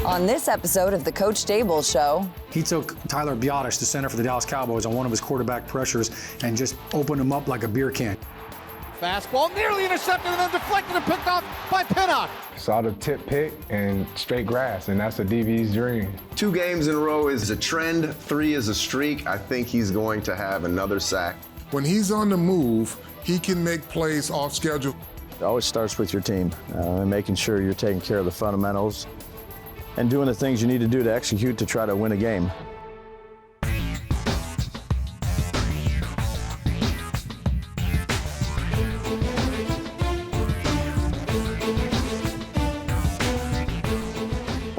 On this episode of the Coach Daboll Show, he took Tyler Biotish, the center for the Dallas Cowboys, on one of his quarterback pressures and just opened him up like a beer can. Fastball nearly intercepted and then deflected and picked off by Pinnock. Saw the tip pick and straight grass, and that's a DB's dream. 2 games in a row is a trend, 3 is a streak. I think he's going to have another sack. When he's on the move, he can make plays off schedule. It always starts with your team and making sure you're taking care of the fundamentals and doing the things you need to do to execute to try to win a game.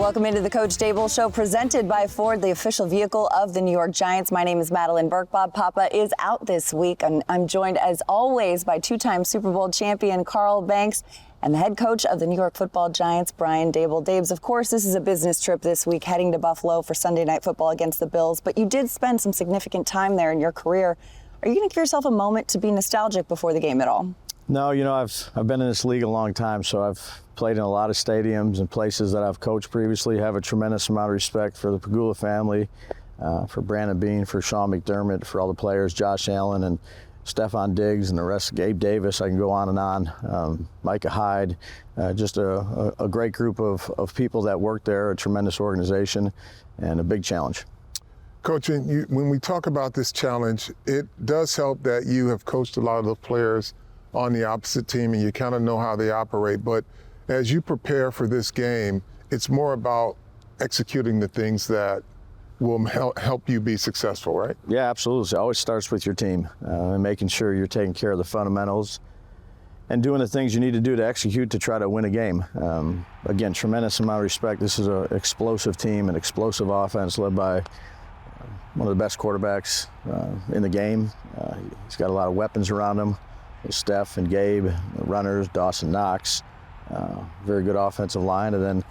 welcome into the Coach Daboll Show, presented by Ford, the official vehicle of the New York Giants. My name is Madelyn. Burke. Bob Papa is out this week, and I'm joined, as always, by 2-time Super Bowl champion Carl Banks and the head coach of the New York Football Giants, Brian Daboll. Dabes, of course, this is a business trip this week, heading to Buffalo for Sunday Night Football against the Bills, but you did spend some significant time there in your career. Are you going to give yourself a moment to be nostalgic before the game at all? No, you know, I've been in this league a long time, so I've played in a lot of stadiums and places that I've coached previously. Have a tremendous amount of respect for the Pagula family, for Brandon Beane, for Sean McDermott, for all the players, Josh Allen and Stephon Diggs and the rest, Gabe Davis, I can go on and on, Micah Hyde, just a great group of people that work there, a tremendous organization, and a big challenge. Coach, when we talk about this challenge, it does help that you have coached a lot of the players on the opposite team and you kind of know how they operate. But as you prepare for this game, it's more about executing the things that will help you be successful, right? Yeah, absolutely. It always starts with your team and making sure you're taking care of the fundamentals and doing the things you need to do to execute to try to win a game. Again, tremendous amount of respect. This is an explosive team, an explosive offense led by one of the best quarterbacks in the game. He's got a lot of weapons around him. Steph and Gabe, runners, Dawson Knox, very good offensive line, and then,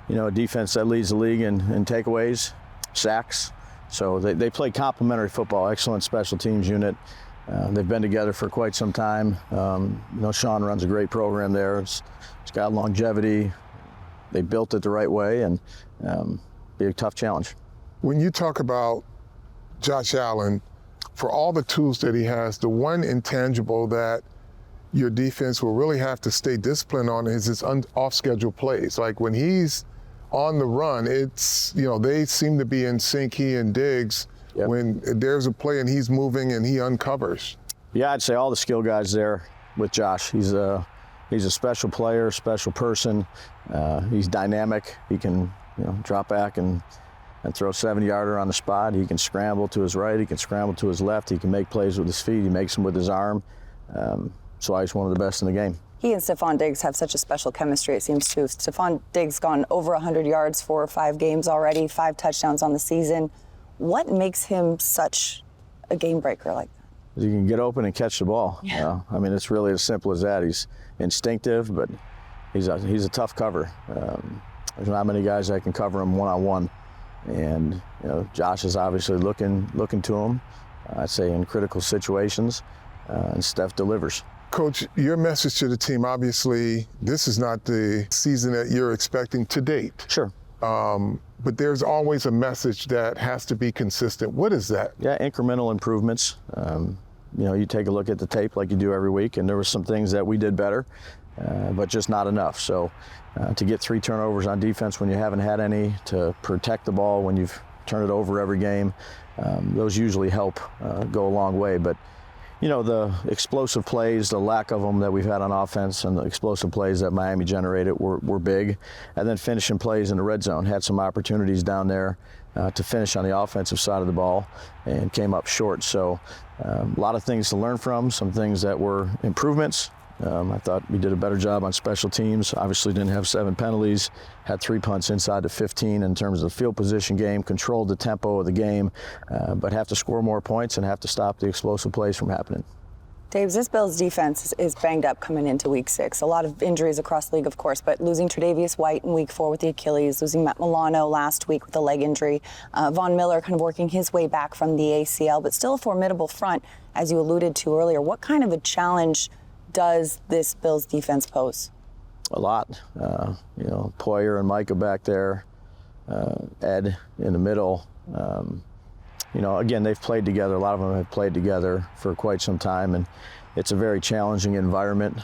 you know, a defense that leads the league in takeaways, sacks. So they play complementary football, excellent special teams unit. They've been together for quite some time. You know, Sean runs a great program there. It's got longevity. They built it the right way, and be a tough challenge. When you talk about Josh Allen, for all the tools that he has, the one intangible that your defense will really have to stay disciplined on is his off-schedule plays. Like when he's on the run, it's, you know, they seem to be in sync, he and Diggs. Yep. When there's a play and he's moving and he uncovers. Yeah, I'd say all the skill guys there with Josh. He's a special player, special person. He's dynamic. He can, you know, drop back and throw a 70-yarder on the spot. He can scramble to his right. He can scramble to his left. He can make plays with his feet. He makes them with his arm. So he's one of the best in the game. He and Stephon Diggs have such a special chemistry, it seems, too. Stephon Diggs gone over 100 yards for 5 games already, 5 touchdowns on the season. What makes him such a game breaker like that? He can get open and catch the ball. Yeah. I mean, it's really as simple as that. He's instinctive, but he's a tough cover. There's not many guys that can cover him one-on-one. And, you know, Josh is obviously looking to him, I'd say, in critical situations, and Steph delivers. Coach, your message to the team, obviously, this is not the season that you're expecting to date. Sure. But there's always a message that has to be consistent. What is that? Yeah, incremental improvements. You know, you take a look at the tape like you do every week, and there were some things that we did better, but just not enough. So to get 3 turnovers on defense when you haven't had any, to protect the ball when you've turned it over every game, those usually help go a long way. But, you know, the explosive plays, the lack of them that we've had on offense and the explosive plays that Miami generated were big. And then finishing plays in the red zone, had some opportunities down there to finish on the offensive side of the ball and came up short. So a lot of things to learn from, some things that were improvements. I thought we did a better job on special teams. Obviously didn't have 7 penalties, had 3 punts inside the 15 in terms of the field position game, controlled the tempo of the game, but have to score more points and have to stop the explosive plays from happening. Daves, this Bills defense is banged up coming into week 6. A lot of injuries across the league, of course, but losing Tre'Davious White in week 4 with the Achilles, losing Matt Milano last week with a leg injury, Von Miller kind of working his way back from the ACL, but still a formidable front, as you alluded to earlier. What kind of a challenge does this Bills defense pose? A lot. You know, Poyer and Micah back there, Ed in the middle. You know, again, they've played together. A lot of them have played together for quite some time, and it's a very challenging environment.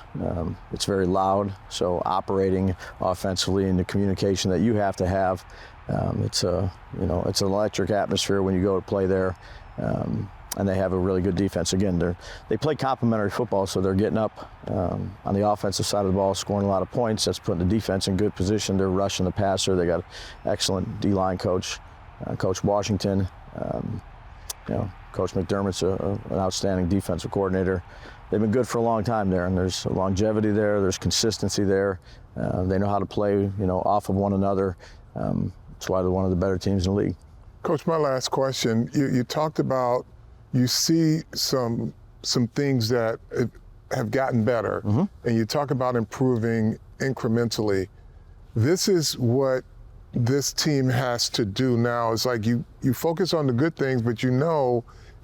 It's very loud, so operating offensively and the communication that you have to have, it's an electric atmosphere when you go to play there. And they have a really good defense. Again, they play complementary football, so they're getting up on the offensive side of the ball, scoring a lot of points. That's putting the defense in good position. They're rushing the passer. They got an excellent D-line coach, Coach Washington. Coach McDermott's an outstanding defensive coordinator. They've been good for a long time there, and there's longevity there. There's consistency there. They know how to play, off of one another. That's why they're one of the better teams in the league. Coach, my last question. You talked about you see some things that have gotten better, and you talk about improving incrementally. This is what this team has to do now. It's like you focus on the good things, but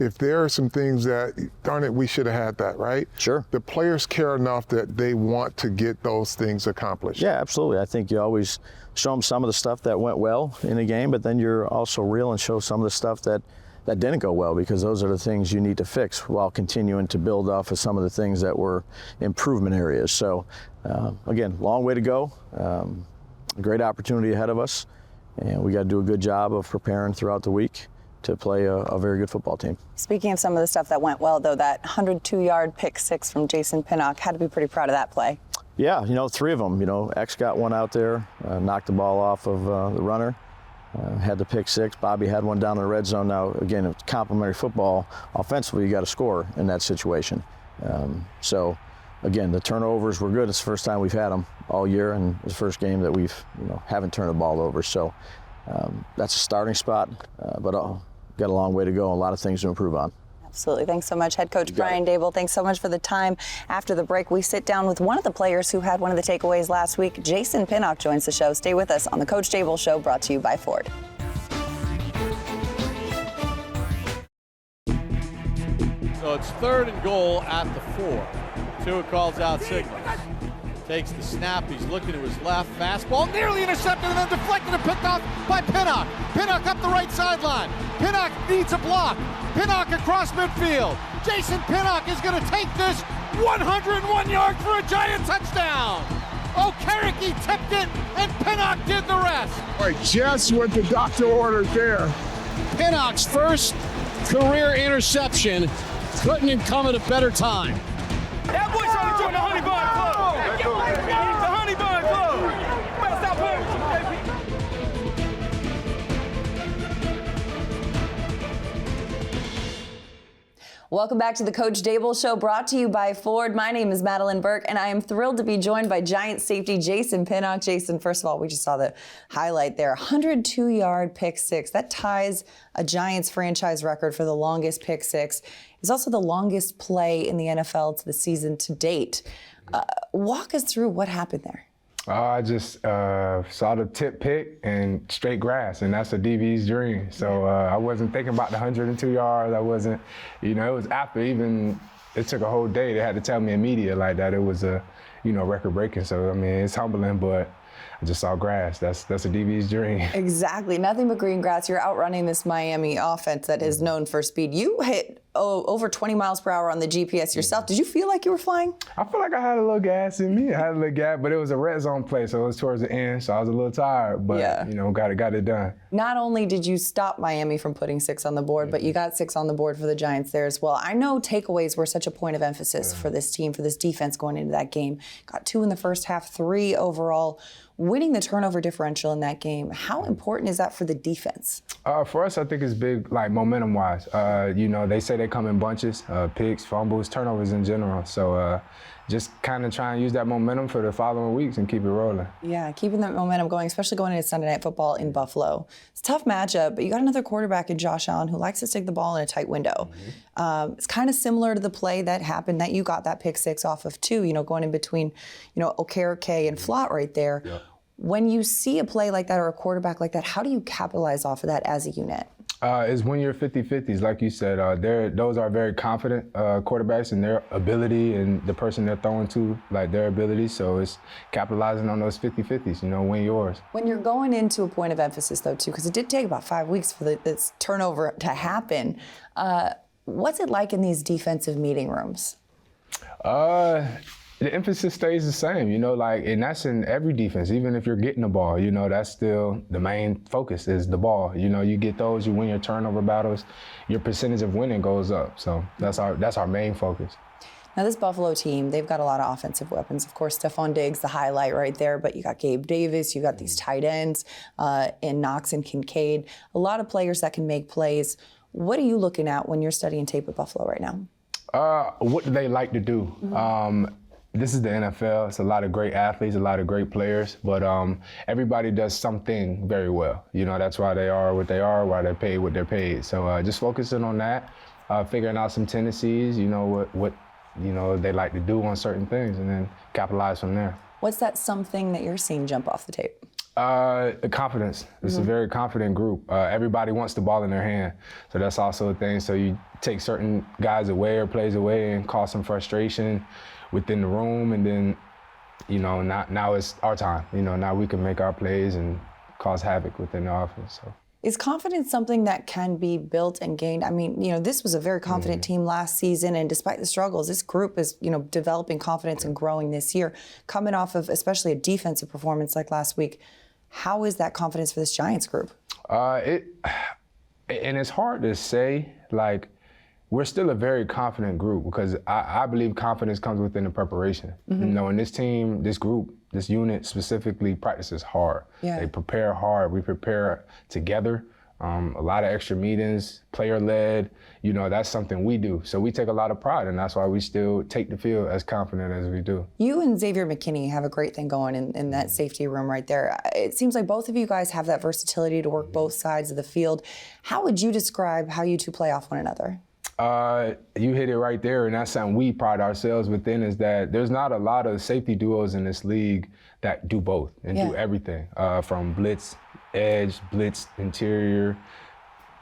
if there are some things that, darn it, we should have had that, right? Sure. The players care enough that they want to get those things accomplished. Yeah, absolutely. I think you always show them some of the stuff that went well in a game, but then you're also real and show some of the stuff that didn't go well, because those are the things you need to fix while continuing to build off of some of the things that were improvement areas. So, again, long way to go. A great opportunity ahead of us, and we got to do a good job of preparing throughout the week to play a very good football team. Speaking of some of the stuff that went well, though, that 102-yard pick six from Jason Pinnock, had to be pretty proud of that play. Yeah, 3 of them. X got one out there, knocked the ball off of the runner, had the pick six. Bobby had one down in the red zone. Now, again, it's complementary football. Offensively, you got to score in that situation. So, again, the turnovers were good. It's the first time we've had them all year, and it's the first game that we've, haven't turned the ball over. So that's a starting spot, but got a long way to go and a lot of things to improve on. Absolutely. Thanks so much, Head Coach Brian Daboll. Thanks so much for the time. After the break, we sit down with one of the players who had one of the takeaways last week. Jason Pinnock joins the show. Stay with us on the Coach Daboll Show, brought to you by Ford. So it's 3rd and goal at the 4. Tua calls out signals. Takes the snap. He's looking to his left. Fastball nearly intercepted and then deflected and picked off by Pinnock. Pinnock up the right sideline. Pinnock needs a block. Pinnock across midfield. Jason Pinnock is going to take this 101 yards for a Giant touchdown. Okereke tipped it, and Pinnock did the rest. Just what the doctor ordered there. Pinnock's first career interception couldn't have come at a better time. That boy's trying to join the Honey Bun Club. The Honey Bun Club. Better stop playing with you. Welcome back to the Coach Daboll Show, brought to you by Ford. My name is Madelyn Burke, and I am thrilled to be joined by Giant safety Jason Pinnock. Jason, first of all, we just saw the highlight there. 102-yard pick six. That ties a Giants franchise record for the longest pick six. It's also the longest play in the NFL to the season to date. Walk us through what happened there. I just saw the tip pick and straight grass, and that's a DB's dream. So I wasn't thinking about the 102 yards. I wasn't, it was after even, it took a whole day. They had to tell me in media like that it was a, record breaking. So, I mean, it's humbling, but I just saw grass. That's a DB's dream. Exactly. Nothing but green grass. You're outrunning this Miami offense that is known for speed. You hit over 20 miles per hour on the GPS yourself. Did you feel like you were flying? I feel like I had a little gas in me. I had a little gas, but it was a red zone play, so it was towards the end, so I was a little tired, but, got it done. Not only did you stop Miami from putting 6 on the board, but you got 6 on the board for the Giants there as well. I know takeaways were such a point of emphasis for this team, for this defense going into that game. Got 2 in the first half, 3 overall. Winning the turnover differential in that game, how important is that for the defense? For us, I think it's big, like momentum-wise. They say they come in bunches, picks, fumbles, turnovers in general. So just kind of try and use that momentum for the following weeks and keep it rolling. Yeah, keeping that momentum going, especially going into Sunday Night Football in Buffalo. It's a tough matchup, but you got another quarterback in Josh Allen who likes to stick the ball in a tight window. It's kind of similar to the play that happened that you got that pick six off of too, going in between, Okereke and Flott right there. Yep. When you see a play like that or a quarterback like that, how do you capitalize off of that as a unit? Is when you're 50-50s, like you said. Those are very confident quarterbacks in their ability and the person they're throwing to, like their ability. So it's capitalizing on those 50-50s, win yours. When you're going into a point of emphasis, though, too, because it did take about 5 weeks for this turnover to happen, what's it like in these defensive meeting rooms? The emphasis stays the same, and that's in every defense. Even if you're getting the ball, that's still the main focus is the ball. You get those, you win your turnover battles, your percentage of winning goes up. So that's our main focus. Now, this Buffalo team, they've got a lot of offensive weapons. Of course, Stephon Diggs, the highlight right there, but you got Gabe Davis, you got these tight ends in Knox and Kincaid. A lot of players that can make plays. What are you looking at when you're studying tape at Buffalo right now? What do they like to do? This is the NFL. It's a lot of great athletes, a lot of great players, but everybody does something very well. That's why they are what they are, why they're paid what they're paid. So just focusing on that, figuring out some tendencies, what they like to do on certain things, and then capitalize from there. What's that something that you're seeing jump off the tape? The confidence. It's a very confident group. Everybody wants the ball in their hand. So that's also a thing. So you take certain guys away or plays away and cause some frustration within the room, and then, now it's our time. Now we can make our plays and cause havoc within the offense. So. Is confidence something that can be built and gained? I mean, this was a very confident team last season, and despite the struggles, this group is, developing confidence and growing this year, coming off of especially a defensive performance like last week. How is that confidence for this Giants group? And it's hard to say, we're still a very confident group because I believe confidence comes within the preparation. And this team, this group, this unit specifically practices hard. Yeah. They prepare hard. We prepare together. A lot of extra meetings, player-led. That's something we do. So we take a lot of pride, and that's why we still take the field as confident as we do. You and Xavier McKinney have a great thing going in that safety room right there. It seems like both of you guys have that versatility to work both sides of the field. How would you describe how you two play off one another? You hit it right there, and that's something we pride ourselves within, is that there's not a lot of safety duos in this league that do both and do everything, from blitz, edge, blitz, interior,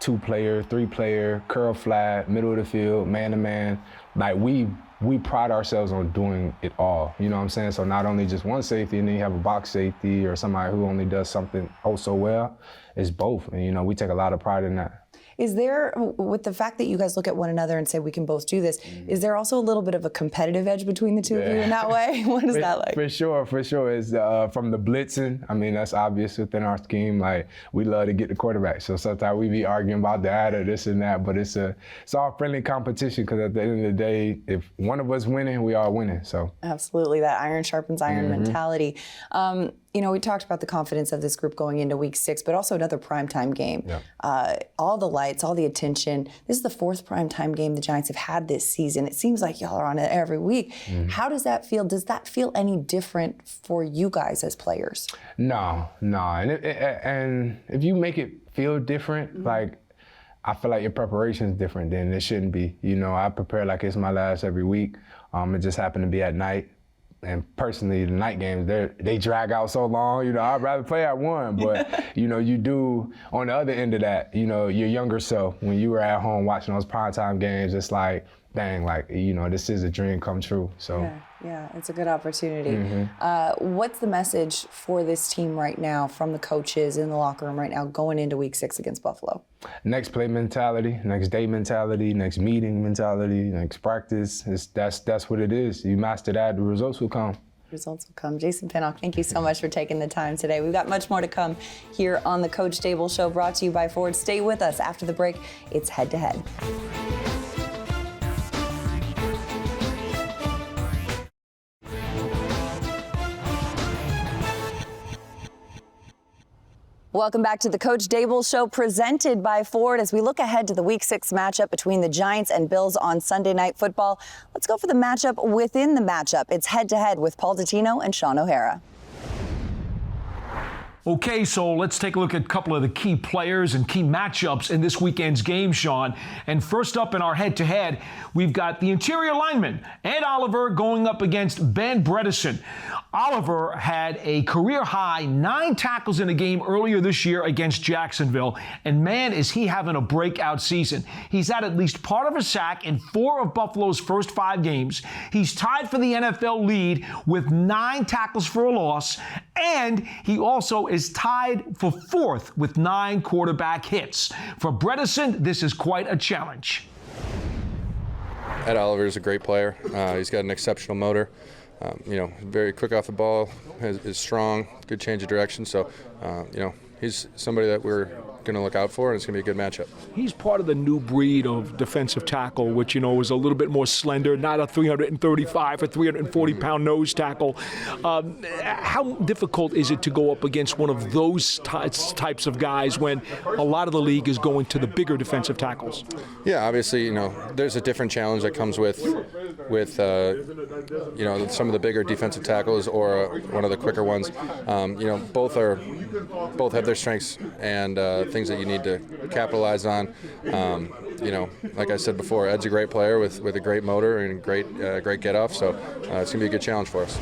2-player, 3-player, curl flat, middle of the field, man-to-man. We pride ourselves on doing it all, you know what I'm saying? So not only just one safety, and then you have a box safety or somebody who only does something oh so well, it's both, and we take a lot of pride in that. Is there, with the fact that you guys look at one another and say we can both do this, is there also a little bit of a competitive edge between the two of you in that way? What is that like? For sure. It's from the blitzing. I mean, that's obvious within our scheme. We love to get the quarterback. So sometimes we be arguing about that or this and that, but it's all friendly competition because at the end of the day, if one of us winning, we all winning. So absolutely, that iron sharpens iron mentality. We talked about the confidence of this group going into week 6, but also another primetime game. Yeah. All the lights, all the attention. This is the 4th primetime game the Giants have had this season. It seems like y'all are on it every week. How does that feel? Does that feel any different for you guys as players? No. And if you make it feel different, I feel like your preparation is different than it shouldn't be. I prepare like it's my last every week. It just happened to be at night. And personally, the night games, they drag out so long. I'd rather play at 1, but you do on the other end of that. Your younger self, when you were at home watching those primetime games, it's like, dang, this is a dream come true. So yeah, it's a good opportunity. What's the message for this team right now from the coaches in the locker room right now going into week 6 against Buffalo? Next play mentality, next day mentality, next meeting mentality, next practice. That's what it is. You master that, the results will come. Results will come. Jason Pinnock, thank you so much for taking the time today. We've got much more to come here on the Coach Daboll Show, brought to you by Ford. Stay with us. After the break, it's Head to Head. Welcome back to the Coach Daboll Show, presented by Ford. As we look ahead to the Week 6 matchup between the Giants and Bills on Sunday Night Football, let's go for the matchup within the matchup. It's head-to-head with Paul Dottino and Sean O'Hara. Okay, so let's take a look at a couple of the key players and key matchups in this weekend's game, Sean. And first up in our head-to-head, we've got the interior lineman, Ed Oliver, going up against Ben Bredesen. Oliver had a career-high 9 tackles in a game earlier this year against Jacksonville, and man, is he having a breakout season. He's had at least part of a sack in 4 of Buffalo's first 5 games. He's tied for the NFL lead with 9 tackles for a loss, and he also is tied for 4th with 9 quarterback hits. For Bredesen, this is quite a challenge. Ed Oliver is a great player. He's got an exceptional motor. Very quick off the ball, is strong, good change of direction. So, he's somebody that we're going to look out for, and it's going to be a good matchup. He's part of the new breed of defensive tackle, which, is a little bit more slender, not a 335 or 340-pound nose tackle. How difficult is it to go up against one of those types of guys when a lot of the league is going to the bigger defensive tackles? Yeah, obviously, there's a different challenge that comes with some of the bigger defensive tackles or one of the quicker ones. Both have their strengths and things that you need to capitalize on. Like I said before, Ed's a great player with a great motor and great get-off, so it's going to be a good challenge for us.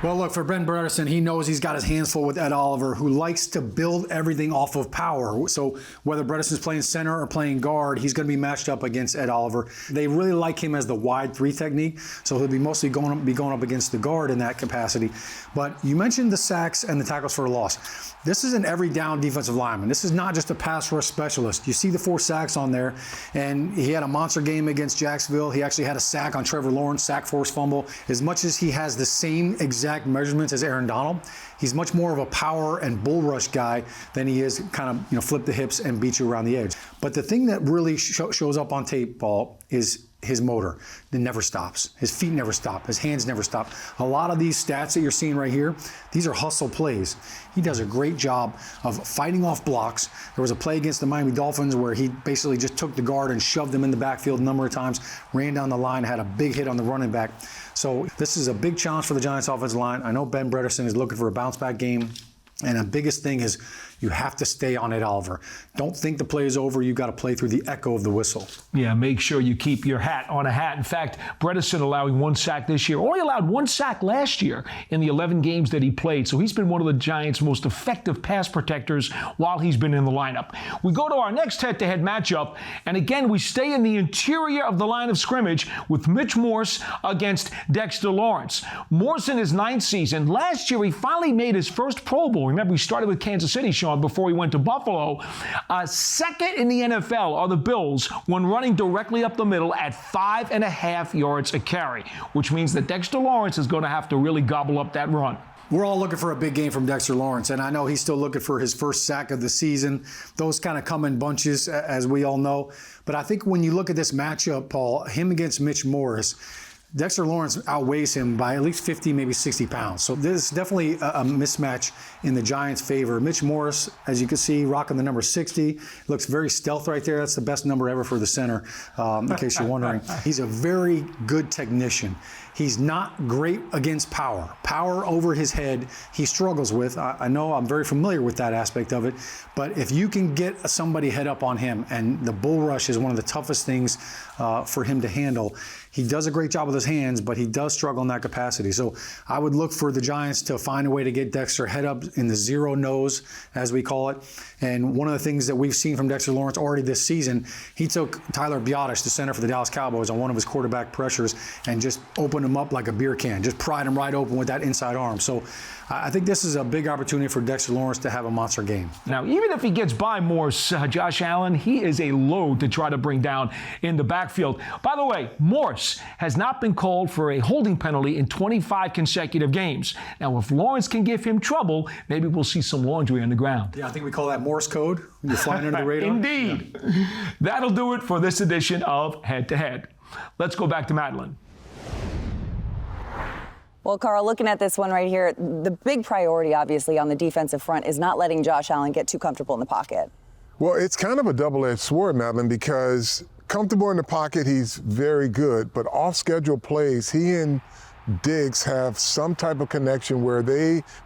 Well, look, for Ben Bredesen, he knows he's got his hands full with Ed Oliver, who likes to build everything off of power. So whether Bredesen's playing center or playing guard, he's going to be matched up against Ed Oliver. They really like him as the wide 3 technique, so he'll be mostly going up against the guard in that capacity. But you mentioned the sacks and the tackles for a loss. This is an every down defensive lineman. This is not just a pass rush specialist. You see the 4 sacks on there, and he had a monster game against Jacksonville. He actually had a sack on Trevor Lawrence, sack force fumble. As much as he has the same exact measurements as Aaron Donald, he's much more of a power and bull rush guy than he is kind of flip the hips and beat you around the edge. But the thing that really shows up on tape, Paul, is his motor. It never stops. His feet never stop. His hands never stop. A lot of these stats that you're seeing right here, these are hustle plays. He does a great job of fighting off blocks. There was a play against the Miami Dolphins where he basically just took the guard and shoved him in the backfield a number of times, ran down the line, had a big hit on the running back. So this is a big challenge for the Giants offensive line. I know Ben Bredesen is looking for a bounce back game. And the biggest thing is you have to stay on Ed Oliver. Don't think the play is over. You've got to play through the echo of the whistle. Yeah, make sure you keep your hat on a hat. In fact, Bredesen allowing 1 sack this year. Only allowed 1 sack last year in the 11 games that he played. So he's been one of the Giants' most effective pass protectors while he's been in the lineup. We go to our next head-to-head matchup. And again, we stay in the interior of the line of scrimmage with Mitch Morse against Dexter Lawrence. Morse in his 9th season. Last year, he finally made his first Pro Bowl. Remember, he started with Kansas City, Sean, before he went to Buffalo. Second in the NFL are the Bills when running directly up the middle at 5.5 yards a carry, which means that Dexter Lawrence is going to have to really gobble up that run. We're all looking for a big game from Dexter Lawrence, and I know he's still looking for his first sack of the season. Those kind of come in bunches, as we all know. But I think when you look at this matchup, Paul, him against Mitch Morse, Dexter Lawrence outweighs him by at least 50, maybe 60 pounds. So this is definitely a mismatch in the Giants' favor. Mitch Morse, as you can see, rocking the number 60. Looks very stealth right there. That's the best number ever for the center, in case you're wondering. He's a very good technician. He's not great against power. Power over his head, he struggles with. I know I'm very familiar with that aspect of it. But if you can get somebody head up on him, and the bull rush is one of the toughest things for him to handle, he does a great job with his hands, but he does struggle in that capacity. So I would look for the Giants to find a way to get Dexter head up in the zero nose, as we call it. And one of the things that we've seen from Dexter Lawrence already this season, he took Tyler Biotish, the center for the Dallas Cowboys, on one of his quarterback pressures and just opened him up like a beer can, just pried him right open with that inside arm. So I think this is a big opportunity for Dexter Lawrence to have a monster game. Now, even if he gets by Morse, Josh Allen, he is a load to try to bring down in the backfield. By the way, Morse has not been called for a holding penalty in 25 consecutive games. Now, if Lawrence can give him trouble, maybe we'll see some laundry on the ground. Yeah, I think we call that Morse code when you're flying under the radar. Indeed. Yeah. That'll do it for this edition of Head to Head. Let's go back to Madelyn. Well, Carl, looking at this one right here, the big priority, obviously, on the defensive front is not letting Josh Allen get too comfortable in the pocket. Well, it's kind of a double-edged sword, Madelyn, because comfortable in the pocket, he's very good. But off-schedule plays, he and Diggs have some type of connection where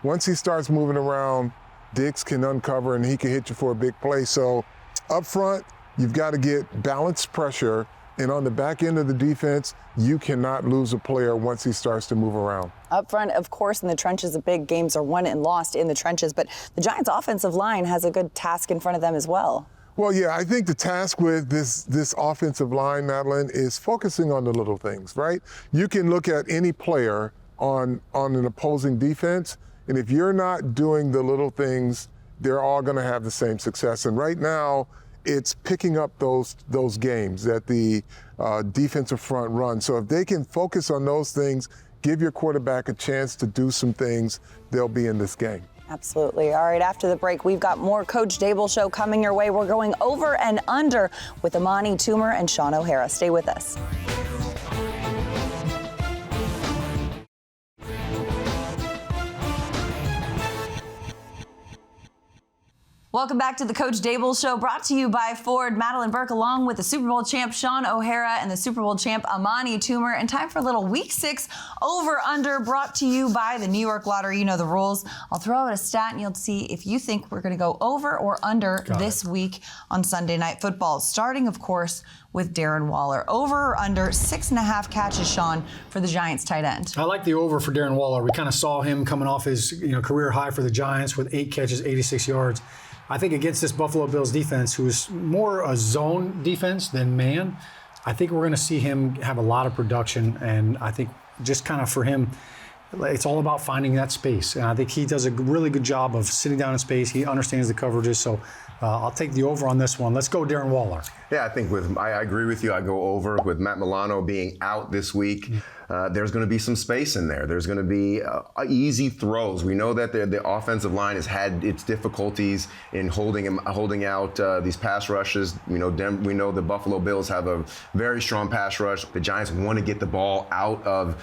once he starts moving around, Diggs can uncover and he can hit you for a big play. So up front, you've got to get balanced pressure. And on the back end of the defense, you cannot lose a player once he starts to move around. Up front, of course, in the trenches, the big games are won and lost in the trenches. But the Giants' offensive line has a good task in front of them as well. Well, yeah, I think the task with this offensive line, Madelyn, is focusing on the little things, right? You can look at any player on an opposing defense, and if you're not doing the little things, they're all going to have the same success. And right now, it's picking up those games that the defensive front runs. So if they can focus on those things, give your quarterback a chance to do some things, they'll be in this game. Absolutely. All right, after the break, we've got more Coach Daboll show coming your way. We're going over and under with Amani Toomer and Sean O'Hara. Stay with us. Welcome back to the Coach Daboll Show, brought to you by Ford. Madelyn Burke, along with the Super Bowl champ Sean O'Hara and the Super Bowl champ Amani Toomer. And time for a little Week 6 over-under, brought to you by the New York Lottery. You know the rules. I'll throw out a stat and you'll see if you think we're going to go over or under this week on Sunday Night Football. Starting, of course, with Darren Waller. Over or under 6.5 catches, Sean, for the Giants tight end. I like the over for Darren Waller. We kind of saw him coming off his career high for the Giants with 8 catches, 86 yards. I think against this Buffalo Bills defense, who's more a zone defense than man, I think we're going to see him have a lot of production. And I think just kind of for him, it's all about finding that space. And I think he does a really good job of sitting down in space. He understands the coverages. So I'll take the over on this one. Let's go Darren Waller. Yeah, I think I agree with you. I go over with Matt Milano being out this week. There's going to be some space in there. There's going to be easy throws. We know that the offensive line has had its difficulties in holding out these pass rushes. We know the Buffalo Bills have a very strong pass rush. The Giants want to get the ball out of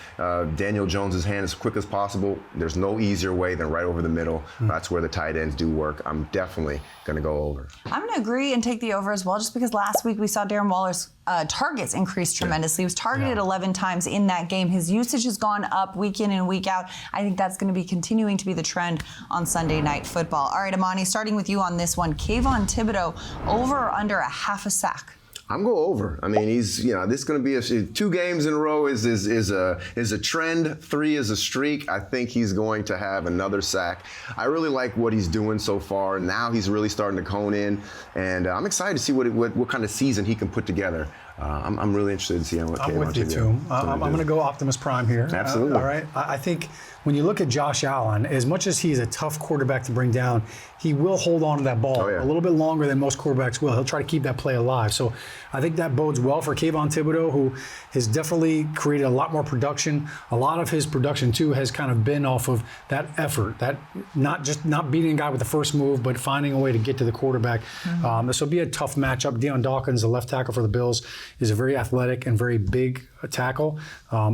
Daniel Jones's hand as quick as possible. There's no easier way than right over the middle. That's where the tight ends do work. I'm definitely going to go over. I'm going to agree and take the over as well, just because last week we saw Darren Waller's targets increase tremendously. He was targeted 11 times in that game. His usage has gone up week in and week out. I think that's going to be continuing to be the trend on Sunday Night Football. All right, Amani, starting with you on this one. Kayvon Thibodeau, over or under a half a sack? I'm going over. I mean, he's, this is going to be 2 games in a row is a trend. 3 is a streak. I think he's going to have another sack. I really like what he's doing so far. Now he's really starting to hone in, and I'm excited to see what kind of season he can put together. I'm really interested to see what I'm with you too. I'm going to go Optimus Prime here. Absolutely. All right. I think when you look at Josh Allen, as much as he's a tough quarterback to bring down, he will hold on to that ball a little bit longer than most quarterbacks will. He'll try to keep that play alive. So I think that bodes well for Kayvon Thibodeau, who has definitely created a lot more production. A lot of his production, too, has kind of been off of that effort, that not beating a guy with the first move, but finding a way to get to the quarterback. This will be a tough matchup. Deion Dawkins, the left tackle for the Bills, is a very athletic and very big tackle.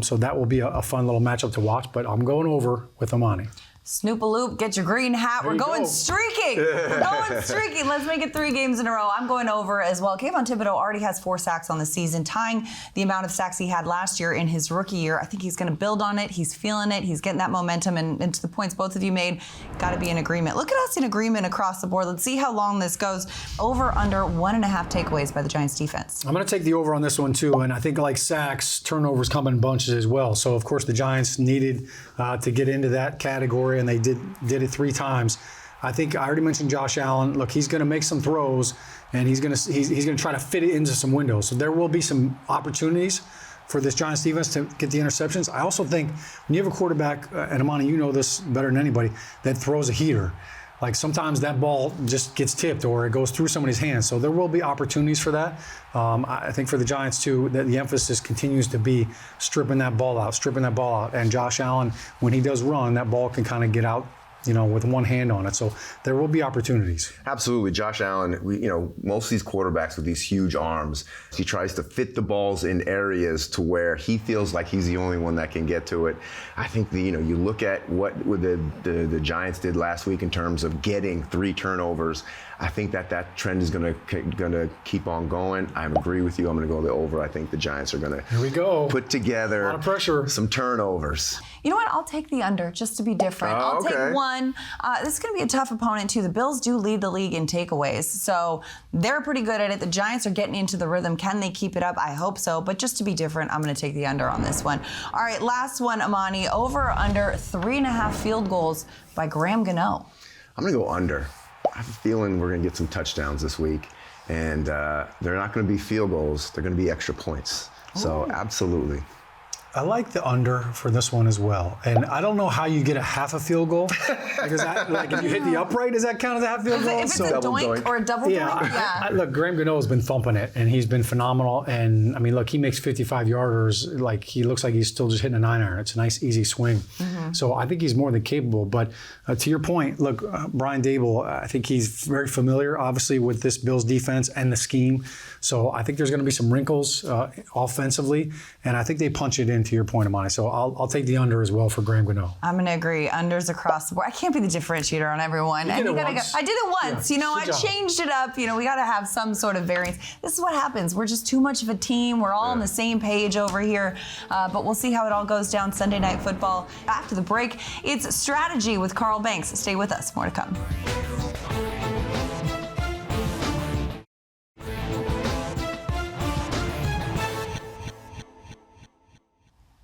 So that will be a fun little matchup to watch. But I'm going over with Amani. Snoop-a-loop, get your green hat. We're going streaking. We're going streaking. Let's make it 3 games in a row. I'm going over as well. Kayvon Thibodeau already has 4 sacks on the season, tying the amount of sacks he had last year in his rookie year. I think he's going to build on it. He's feeling it. He's getting that momentum. And to the points both of you made, got to be in agreement. Look at us in agreement across the board. Let's see how long this goes. Over, under 1.5 takeaways by the Giants defense. I'm going to take the over on this one, too. And I think like sacks, turnovers come in bunches as well. So, of course, the Giants needed to get into that category, and they did it 3 times. I think I already mentioned Josh Allen. Look, he's going to make some throws, and he's going to try to fit it into some windows. So there will be some opportunities for this Giants defense to get the interceptions. I also think when you have a quarterback, and Amani, you know this better than anybody, that throws a heater. Like sometimes that ball just gets tipped or it goes through somebody's hands. So there will be opportunities for that. I think for the Giants too, that the emphasis continues to be stripping that ball out. And Josh Allen, when he does run, that ball can kind of get out with one hand on it. So there will be opportunities. Absolutely. Josh Allen, most of these quarterbacks with these huge arms, he tries to fit the balls in areas to where he feels like he's the only one that can get to it. I think you look at what the Giants did last week in terms of getting 3 turnovers. I think that trend is going to keep on going. I agree with you. I'm going to go the over. I think the Giants are going to put together a lot of pressure. Some turnovers. You know what? I'll take the under just to be different. I'll take 1. This is going to be a tough opponent, too. The Bills do lead the league in takeaways, so they're pretty good at it. The Giants are getting into the rhythm. Can they keep it up? I hope so, but just to be different, I'm going to take the under on this one. All right, last one, Amani. Over or under 3.5 field goals by Graham Gano? I'm going to go under. I have a feeling we're going to get some touchdowns this week, and they're not going to be field goals. They're going to be extra points. So, absolutely. I like the under for this one as well. And I don't know how you get a half a field goal. Because if you hit the upright, does that count as a half field goal? If it's a doink or a double doink, yeah. Look, Graham Gano has been thumping it, and he's been phenomenal. And, look, he makes 55-yarders. Like, he looks like he's still just hitting a 9-iron. It's a nice, easy swing. Mm-hmm. So I think he's more than capable. But to your point, look, Brian Daboll, I think he's very familiar, obviously, with this Bills defense and the scheme. So I think there's going to be some wrinkles offensively, and I think they punch it in, to your point, Amani. So I'll take the under as well for Graham Gano. I'm going to agree. Unders across the board. I can't be the differentiator on everyone. You did it once. I did it once. Yeah. I changed it up. We got to have some sort of variance. This is what happens. We're just too much of a team. We're all on the same page over here. But we'll see how it all goes down Sunday Night Football. After the break, it's Strategy with Carl Banks. Stay with us. More to come.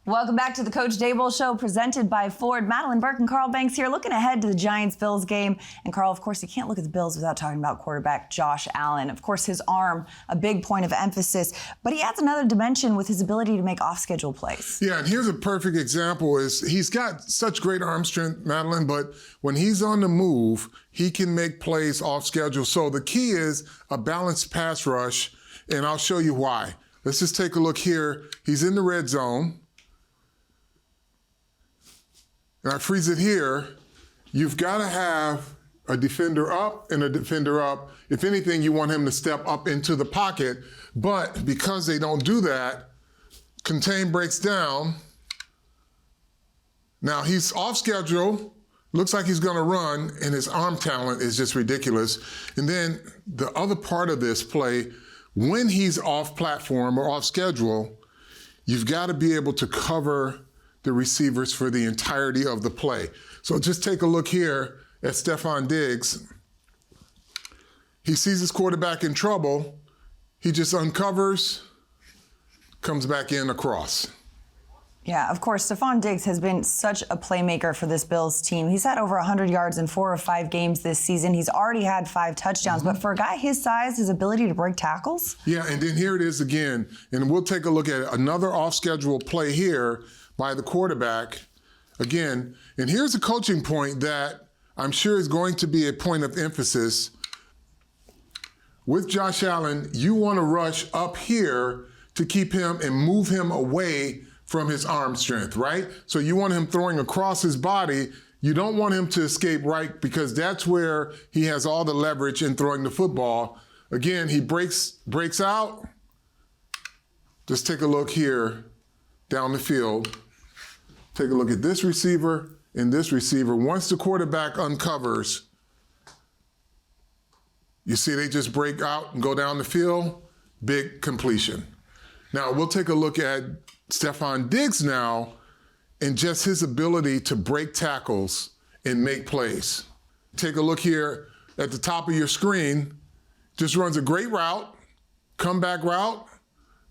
Welcome back to the Coach Daboll Show, presented by Ford. Madelyn, Burke, and Carl Banks here, looking ahead to the Giants-Bills game. And Carl, of course, you can't look at the Bills without talking about quarterback Josh Allen. Of course, his arm, a big point of emphasis, but he adds another dimension with his ability to make off-schedule plays. Yeah, and here's a perfect example is he's got such great arm strength, Madelyn, but when he's on the move, he can make plays off schedule. So the key is a balanced pass rush, and I'll show you why. Let's just take a look here. He's in the red zone. And I freeze it here. You've got to have a defender up and a defender up. If anything, you want him to step up into the pocket. But because they don't do that, contain breaks down. Now he's off schedule. Looks like he's going to run, and his arm talent is just ridiculous. And then the other part of this play, when he's off platform or off schedule, you've got to be able to cover the receivers for the entirety of the play. So just take a look here at Stefon Diggs. He sees his quarterback in trouble. He just uncovers, comes back in across. Yeah, of course, Stefon Diggs has been such a playmaker for this Bills team. He's had over 100 yards in 4 or 5 games this season. He's already had 5 touchdowns. But for a guy his size, his ability to break tackles? Yeah, and then here it is again. And we'll take a look at another off-schedule play here by the quarterback. Again, and here's a coaching point that I'm sure is going to be a point of emphasis. With Josh Allen, you want to rush up here to keep him and move him away from his arm strength, right? So you want him throwing across his body. You don't want him to escape right, because that's where he has all the leverage in throwing the football. Again, he breaks out. Just take a look here down the field. Take a look at this receiver and this receiver. Once the quarterback uncovers, you see they just break out and go down the field. Big completion. Now we'll take a look at Stefon Diggs now and just his ability to break tackles and make plays. Take a look here at the top of your screen. Just runs a great route, comeback route,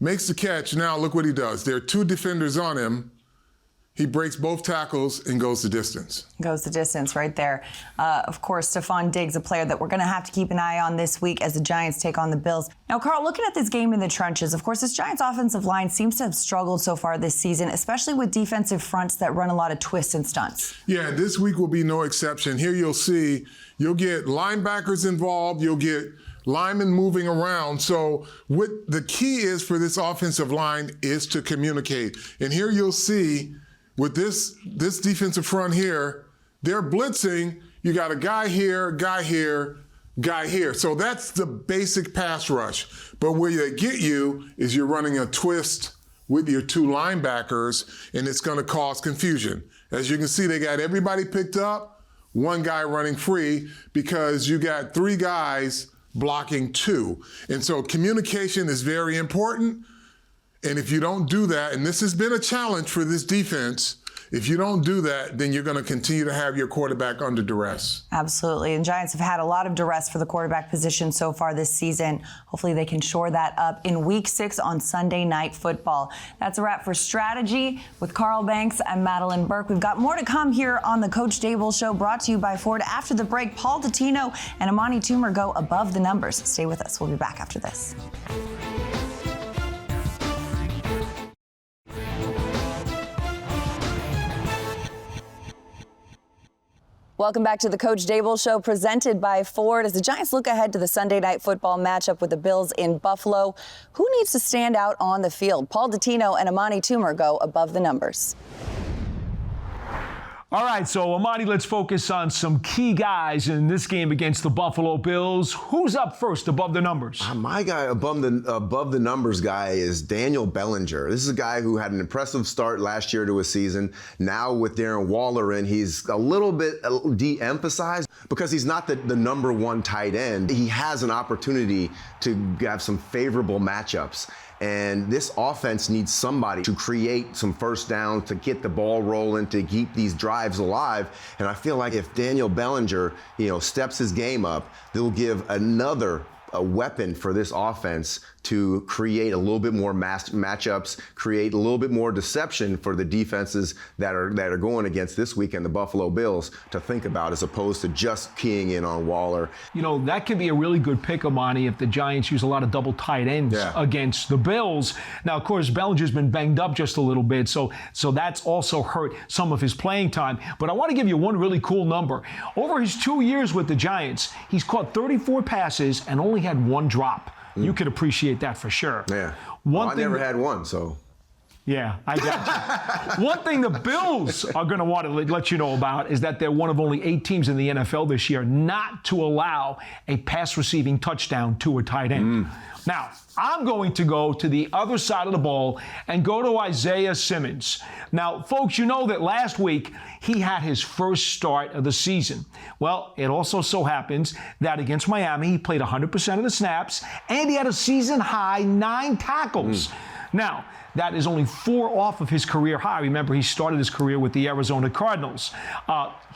makes the catch. Now look what he does. There are 2 defenders on him. He breaks both tackles and goes the distance. Goes the distance right there. Of course, Stefon Diggs, a player that we're going to have to keep an eye on this week as the Giants take on the Bills. Now, Carl, looking at this game in the trenches, of course, this Giants offensive line seems to have struggled so far this season, especially with defensive fronts that run a lot of twists and stunts. Yeah, this week will be no exception. Here you'll get linebackers involved, you'll get linemen moving around. So what the key is for this offensive line is to communicate. And here you'll see with this defensive front here, they're blitzing. You got a guy here, guy here, guy here. So that's the basic pass rush. But where they get you is you're running a twist with your two linebackers, and it's going to cause confusion. As you can see, they got everybody picked up, one guy running free because you got three guys blocking two. And so communication is very important. And if you don't do that, and this has been a challenge for this defense, if you don't do that, then you're going to continue to have your quarterback under duress. Absolutely. And Giants have had a lot of duress for the quarterback position so far this season. Hopefully they can shore that up in Week 6 on Sunday Night Football. That's a wrap for Strategy with Carl Banks and Madelyn Burke. We've got more to come here on the Coach Daboll Show, brought to you by Ford. After the break, Paul Dottino and Amani Toomer go above the numbers. Stay with us. We'll be back after this. Welcome back to the Coach Daboll Show, presented by Ford. As the Giants look ahead to the Sunday Night Football matchup with the Bills in Buffalo, who needs to stand out on the field? Paul Dottino and Amani Toomer go above the numbers. All right, so Amani, let's focus on some key guys in this game against the Buffalo Bills. Who's up first above the numbers? My guy above the numbers guy is Daniel Bellinger. This is a guy who had an impressive start last year to a season. Now with Darren Waller in, he's a little bit de-emphasized because he's not the number one tight end. He has an opportunity to have some favorable matchups. And this offense needs somebody to create some first downs, to get the ball rolling, to keep these drives alive. And I feel like if Daniel Bellinger, steps his game up, they'll give another weapon for this offense to create a little bit more matchups, create a little bit more deception for the defenses that are going against this weekend, the Buffalo Bills, to think about, as opposed to just keying in on Waller. That could be a really good pick, Amani, if the Giants use a lot of double tight ends against the Bills. Now, of course, Bellinger's been banged up just a little bit, so that's also hurt some of his playing time. But I want to give you one really cool number. Over his 2 years with the Giants, he's caught 34 passes and only had one drop. You could appreciate that for sure. Yeah. I never had one, so. Yeah, I got you. One thing the Bills are going to want to let you know about is that they're one of only 8 teams in the NFL this year not to allow a pass receiving touchdown to a tight end. Now, I'm going to go to the other side of the ball and go to Isaiah Simmons. Now, folks, you know that last week he had his first start of the season. Well, it also so happens that against Miami, he played 100% of the snaps, and he had a season-high 9 tackles. Now, that is only 4 off of his career high. Remember, he started his career with the Arizona Cardinals.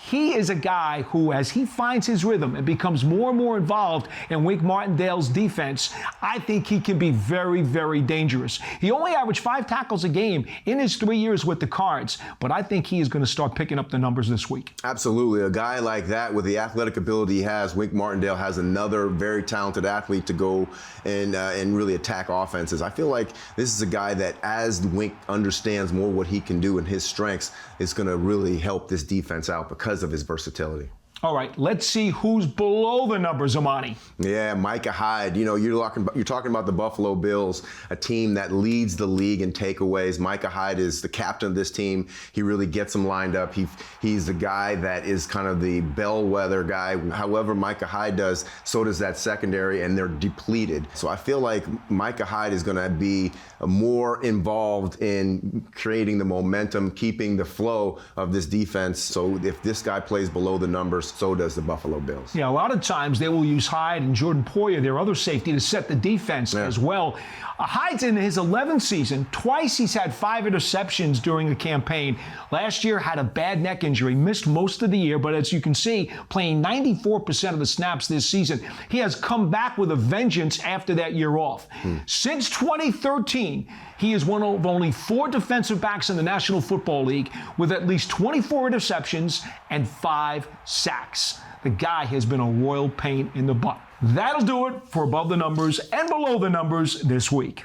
He is a guy who, as he finds his rhythm and becomes more and more involved in Wink Martindale's defense, I think he can be very, very dangerous. He only averaged 5 tackles a game in his 3 years with the Cards, but I think he is going to start picking up the numbers this week. Absolutely. A guy like that, with the athletic ability he has, Wink Martindale has another very talented athlete to go and really attack offenses. I feel like this is a guy that, as Wink understands more what he can do and his strengths, is going to really help this defense out because of his versatility. All right, let's see who's below the numbers, Amani. Yeah, Micah Hyde. You're talking about the Buffalo Bills, a team that leads the league in takeaways. Micah Hyde is the captain of this team. He really gets them lined up. He's the guy that is kind of the bellwether guy. However Micah Hyde does, so does that secondary, and they're depleted. So I feel like Micah Hyde is going to be more involved in creating the momentum, keeping the flow of this defense. So if this guy plays below the numbers, so does the Buffalo Bills. Yeah, a lot of times they will use Hyde and Jordan Poyer, their other safety, to set the defense as well. Hyde's in his 11th season. Twice he's had 5 interceptions during the campaign. Last year had a bad neck injury, missed most of the year, but as you can see, playing 94% of the snaps this season. He has come back with a vengeance after that year off. Since 2013, he is one of only 4 defensive backs in the National Football League with at least 24 interceptions and 5 sacks. The guy has been a royal pain in the butt. That'll do it for Above the Numbers and Below the Numbers this week.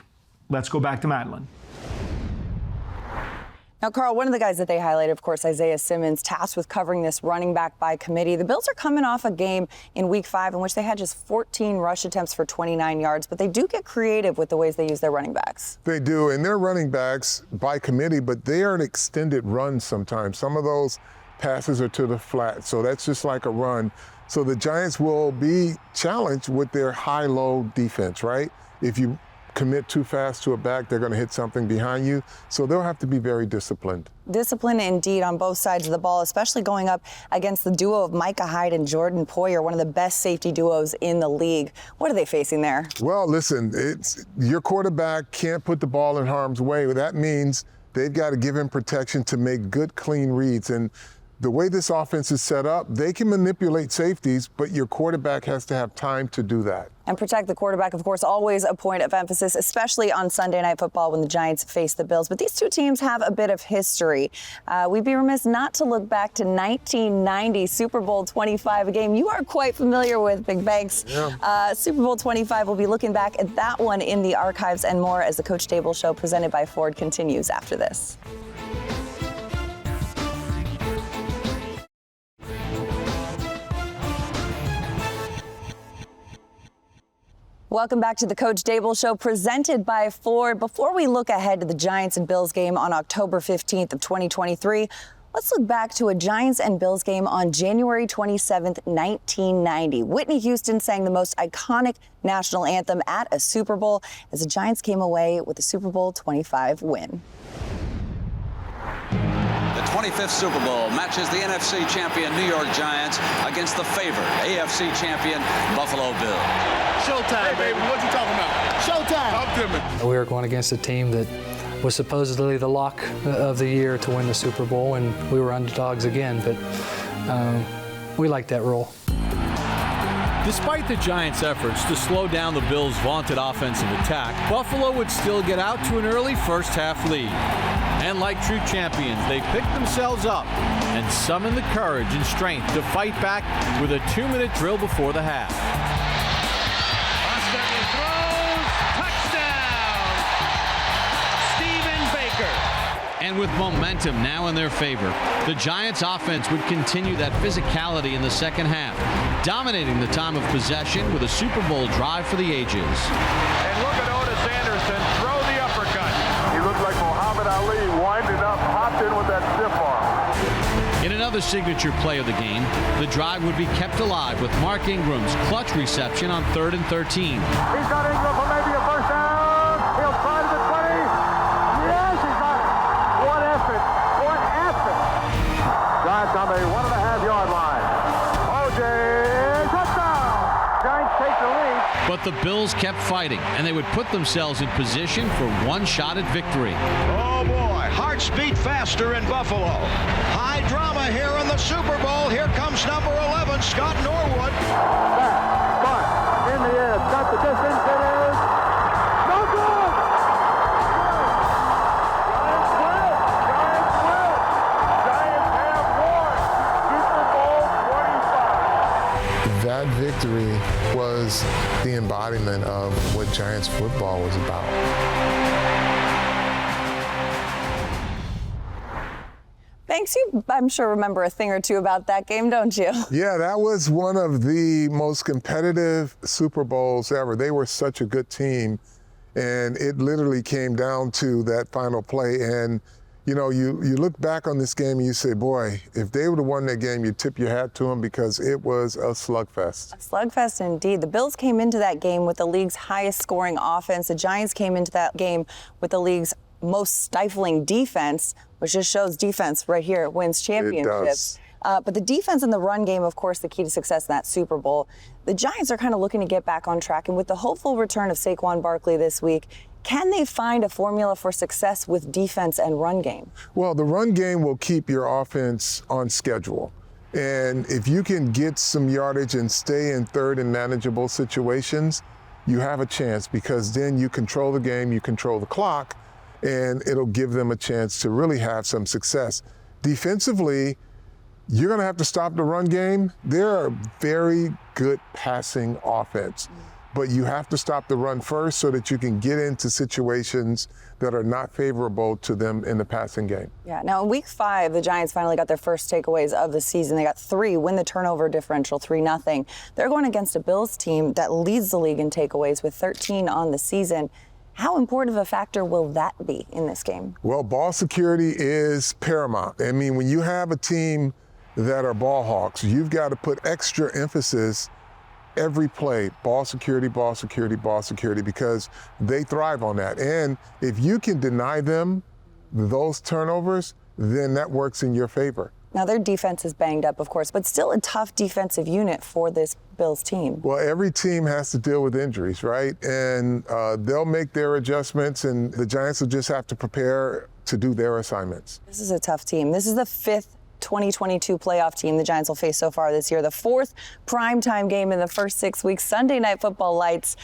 Let's go back to Madelyn. Now, Carl, one of the guys that they highlighted, of course, Isaiah Simmons, tasked with covering this running back by committee. The Bills are coming off a game in Week 5 in which they had just 14 rush attempts for 29 yards, but they do get creative with the ways they use their running backs. They do, and they're running backs by committee, but they are an extended run sometimes. Some of those passes are to the flat. So that's just like a run. So the Giants will be challenged with their high-low defense, right? If you commit too fast to a back, they're going to hit something behind you. So they'll have to be very disciplined. Discipline indeed on both sides of the ball, especially going up against the duo of Micah Hyde and Jordan Poyer, one of the best safety duos in the league. What are they facing there? Well, listen, your quarterback can't put the ball in harm's way. That means they've got to give him protection to make good, clean reads. And the way this offense is set up, they can manipulate safeties, but your quarterback has to have time to do that. And protect the quarterback, of course, always a point of emphasis, especially on Sunday Night Football when the Giants face the Bills. But these two teams have a bit of history. We'd be remiss not to look back to 1990 Super Bowl 25, a game you are quite familiar with, Big Banks. Yeah. Super Bowl 25, we'll be looking back at that one in the archives and more as the Coach Daboll Show presented by Ford continues after this. Welcome back to the Coach Daboll Show presented by Ford. Before we look ahead to the Giants and Bills game on October 15th of 2023, let's look back to a Giants and Bills game on January 27th, 1990. Whitney Houston sang the most iconic national anthem at a Super Bowl as the Giants came away with a Super Bowl 25 win. The 25th Super Bowl matches the NFC champion New York Giants against the favored AFC champion Buffalo Bills. Showtime, hey, baby. What you talking about? Showtime. Talk to me. We were going against a team that was supposedly the lock of the year to win the Super Bowl, and we were underdogs again, but we liked that role. Despite the Giants' efforts to slow down the Bills' vaunted offensive attack, Buffalo would still get out to an early first-half lead. And like true champions, they picked themselves up and summoned the courage and strength to fight back with a 2-minute drill before the half. And with momentum now in their favor, the Giants' offense would continue that physicality in the second half, dominating the time of possession with a Super Bowl drive for the ages. And look at Otis Anderson throw the uppercut. He looked like Muhammad Ali winding up, hopped in with that stiff arm. In another signature play of the game, the drive would be kept alive with Mark Ingram's clutch reception on 3rd and 13. He's got Ingram for maybe a first down. He'll try to the 20. Yes, he's got it. What effort. What effort. Giants on the 1.5-yard line. O.J. touchdown. Giants take the lead. But the Bills kept fighting, and they would put themselves in position for one shot at victory. Oh, boy. Hearts beat faster in Buffalo. High drama here in the Super Bowl. Here comes number 11, Scott Norwood. Back, bunt, in the air, cut the distance. It is no good. Giants win. Giants win. Giants have won Super Bowl 25. That victory was the embodiment of what Giants football was about. Banks, you, I'm sure, remember a thing or two about that game, don't you? Yeah, that was one of the most competitive Super Bowls ever. They were such a good team, and it literally came down to that final play. And, you know, you look back on this game and you say, boy, if they would have won that game, you tip your hat to them because it was a slugfest. A slugfest indeed. The Bills came into that game with the league's highest scoring offense. The Giants came into that game with the league's most stifling defense, which just shows defense right here wins championships. But the defense and the run game, of course, the key to success in that Super Bowl. The Giants are kind of looking to get back on track, and with the hopeful return of Saquon Barkley this week, can they find a formula for success with defense and run game? Well, the run game will keep your offense on schedule. And if you can get some yardage and stay in third and manageable situations, you have a chance because then you control the game, you control the clock, and it'll give them a chance to really have some success. Defensively, you're going to have to stop the run game. They're a very good passing offense, but you have to stop the run first so that you can get into situations that are not favorable to them in the passing game. Yeah, now in week 5, the Giants finally got their first takeaways of the season. They got 3, win the turnover differential, 3-0. They're going against a Bills team that leads the league in takeaways with 13 on the season. How important of a factor will that be in this game? Well, ball security is paramount. I mean, when you have a team that are ball hawks. You've got to put extra emphasis every play, ball security, ball security, ball security, because they thrive on that. And if you can deny them those turnovers, then that works in your favor. Now, their defense is banged up, of course, but still a tough defensive unit for this Bills team. Well, every team has to deal with injuries, right? And they'll make their adjustments, and the Giants will just have to prepare to do their assignments. This is a tough team. This is the 5th 2022 playoff team the Giants will face so far this year. The 4th primetime game in the first 6 weeks. Sunday Night Football lights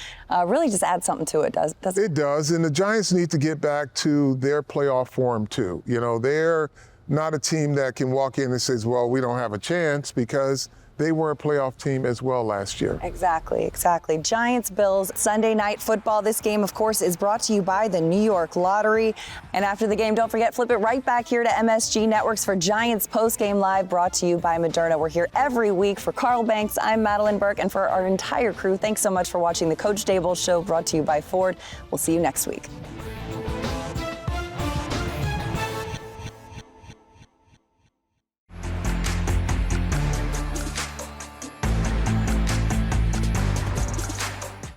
really just add something to it, doesn't it? It does, and the Giants need to get back to their playoff form too. You know, they're not a team that can walk in and says, well, we don't have a chance, because they were a playoff team as well last year. Exactly. Giants, Bills, Sunday Night Football. This game, of course, is brought to you by the New York Lottery. And after the game, don't forget, flip it right back here to MSG Networks for Giants Postgame Live, brought to you by Moderna. We're here every week. For Carl Banks, I'm Madelyn Burke, and for our entire crew, thanks so much for watching the Coach Daboll Show, brought to you by Ford. We'll see you next week.